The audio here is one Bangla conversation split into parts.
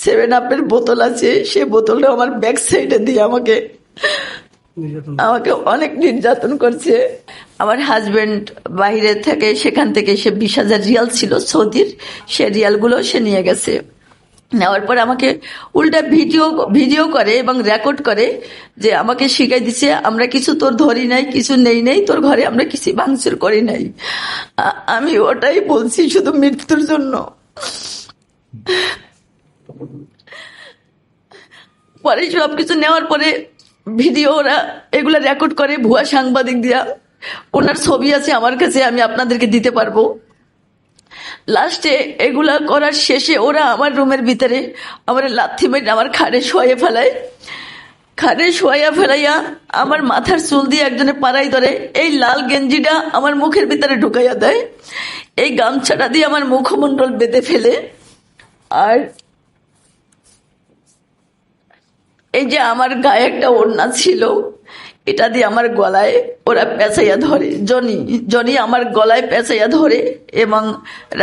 7 আপের বোতল আছে, সে বোতলটা আমার ব্যাক সাইডে দিয়ে আমাকে আমাকে অনেক নির্যাতন করছে। আমার হাজবেন্ড বাইরে থেকে, সেখান থেকে সে 20,000 রিয়াল ছিল সৌদির, সে রিয়ালগুলো সে নিয়ে গেছে। নেওয়ার পর আমাকে উল্টা ভিডিও করে এবং রেকর্ড করে যে আমাকে শিখাই দিচ্ছে, আমরা কিছু তোর ধরি নাই, কিছু নেই নেই তোর ঘরে, আমরা কিছু ভাঙচুর করি নাই। আমি ওটাই বলছি, শুধু মৃত্যুর জন্য। পরে সবকিছু নেওয়ার পরে ভিডিও ওরা এগুলা রেকর্ড করে ভুয়া সাংবাদিক দিয়া, ওনার ছবি আছে আমার কাছে, আমি আপনাদেরকে দিতে পারবো। লাস্টে এগুলা করার শেষে ওরা আমার রুমের ভিতরে আমার লাথি মেরে আমার খাটে শোয়াইয়া ফেলাইয়া আমার মাথার চুল দিয়ে একজনে পাড়াই ধরে, এই লাল গেঞ্জিটা আমার মুখের ভিতরে ঢুকাইয়া দেয়, এই গামছাটা দিয়ে আমার মুখমণ্ডল বেঁধে ফেলে, আর এই যে আমার গায়ে একটা ওড়না ছিল, এটা দিয়ে আমার গলায় ওরা পেঁচাইয়া ধরে। জনি আমার গলায় পেঁচাইয়া ধরে, এবং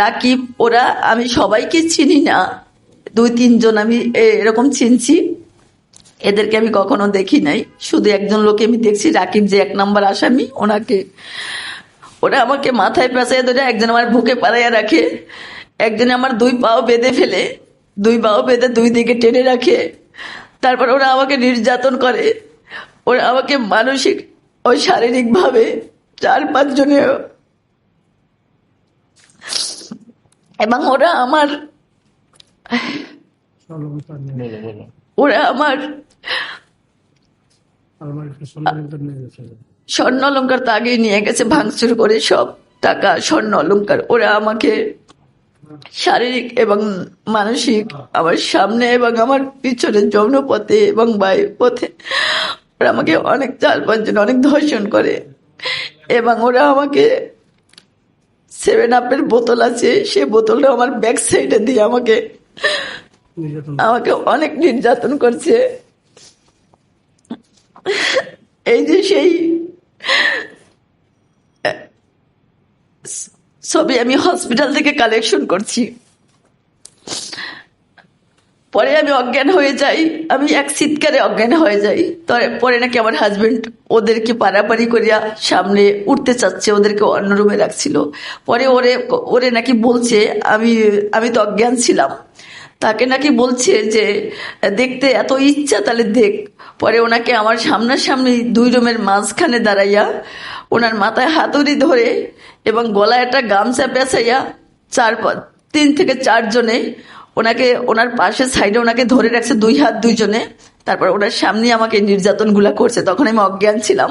রাকিব, ওরা, আমি সবাইকে চিনি না, 2-3 জন আমি এরকম চিনছি, এদেরকে আমি কখনো দেখি নাই। শুধু একজন লোকে আমি দেখছি, রাকিব যে 1 নম্বর আসামি, ওনাকে। ওরা আমাকে মাথায় পেঁচাইয়া ধরে, একজন আমার বুকে পাড়াইয়া রাখে, একজনে আমার 2 পাও বেঁধে ফেলে, 2 পাও বেঁধে 2 দিকে টেনে রাখে। তারপর ওরা আমাকে নির্যাতন করে, ওরা আমাকে মানসিক ও শারীরিক ভাবে 4-5 জনে, এবং ওরা আমার স্বর্ণ অলংকার তো আগেই নিয়ে গেছে ভাঙচুর করে, সব টাকা, স্বর্ণ অলংকার। ওরা আমাকে শারীরিক এবং মানসিক, আমার সামনে এবং আমার পিছনে যৌন পথে এবং বায়ু পথে ওরা আমাকে অনেক 4-5 জন অনেক ধর্ষণ করে। এবং ওরা আমাকে 7 আপের বোতল আছে, সে বোতলটা আমার ব্যাক সাইডে দিয়ে আমাকে অনেক নির্যাতন করছে। এই যে সেই ছবি আমি হসপিটাল থেকে কালেকশন করছি। পরে আমি অজ্ঞান হয়ে যাই, আমি এক চিৎকারে অজ্ঞান হয়ে যাই। পরে নাকি আমার হাজবেন্ড ওদেরকে পারাপারি করিয়া সামনে উঠতে চাচ্ছে, ওদেরকে অন্য রুমে রাখছিল। পরে ওরে নাকি বলছে, আমি তো অজ্ঞান ছিলাম, তাকে নাকি বলছে যে দেখতে এত ইচ্ছা তাহলে দেখ। পরে ওনাকে আমার সামনাসামনি 2 রুমের মাঝখানে দাঁড়াইয়া ওনার মাথায় হাতুড়ি ধরে এবং গলায় একটা গামছা পেঁচাইয়া 3 থেকে 4 জনে ওনাকে ওনার পাশে সাইডে ওনাকে ধরে রাখছে, 2 হাত 2 জনে। তারপর ওনার সামনে আমাকে নির্যাতন গুলা করছে, তখন আমি অজ্ঞান ছিলাম।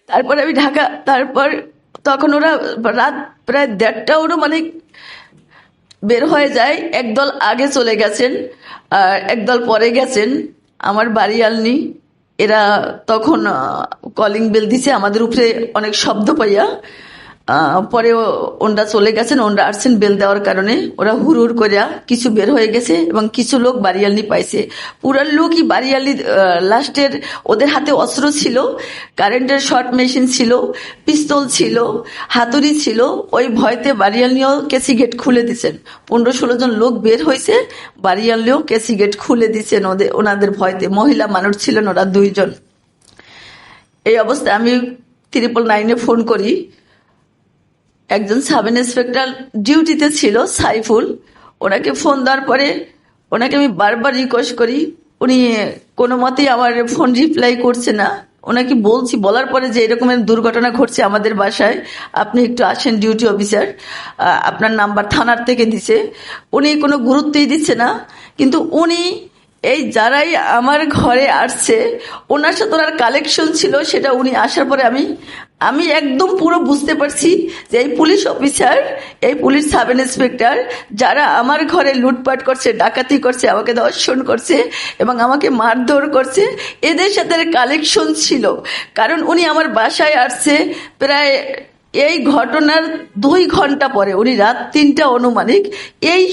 তারপর আমি তারপর তখন ওরা রাত প্রায় 1:30 মানে বের হয়ে যায়। একদল আগে চলে গেছেন আর একদল পরে গেছেন। আমার বাড়ি আলনি, এরা তখন কলিং বেল দিছে আমাদের উপরে অনেক শব্দ পাইয়া। পরে ওনরা চলে গেছেন, ওনরা আসছেন বেল দেওয়ার কারণে। ওরা হুড় করিয়া কিছু বের হয়ে গেছে এবং কিছু লোক বাড়িয়ালনি পাইছে। পুরার লোকই বাড়িয়ালি। লাস্টের ওদের হাতে অস্ত্র ছিল, কারেন্টের শর্ট মেশিন ছিল, পিস্তল ছিল, হাতুড়ি ছিল। ওই ভয়তে বাড়িয়ালনিও কেসি গেট খুলে দিচ্ছেন। 15-16 জন লোক বের হয়েছে, বাড়িয়ালনিও কেসি গেট খুলে দিচ্ছেন ওনাদের ভয়তে। মহিলা মানুষ ছিলেন ওরা 2 জন। এই অবস্থায় আমি 999-এ ফোন করি। একজন সাব ইন্সপেক্টর ডিউটিতে ছিল, সাইফুল। ওনাকে ফোন দেওয়ার পরে ওনাকে আমি বারবার রিকোয়েস্ট করি, উনি কোনো মতেই আমার ফোন রিপ্লাই করছে না। ওনাকে বলার পরে যে এরকমের দুর্ঘটনা ঘটছে আমাদের বাসায়, আপনি একটু আসেন, ডিউটি অফিসার, আপনার নাম্বার থানার থেকে দিছে। উনি কোনো গুরুত্বই দিচ্ছে না। কিন্তু উনি এই যারাই আমার ঘরে আসছে, ওনার সাথে ওনার কালেকশন ছিল, সেটা উনি আসার পরে আমি একদম পুরো বুঝতে পারছি যে এই পুলিশ অফিসার, এই পুলিশ সাব ইন্সপেক্টর যারা আমার ঘরে লুটপাট করছে, ডাকাতি করছে, আমাকে ধর্ষণ করছে এবং আমাকে মারধর করছে, এদের সাথে কালেকশন ছিল। কারণ উনি আমার বাসায় আসছে প্রায় এই ঘটনার 2 ঘন্টা পরে, উনি রাত 3টা অনুমানিক এই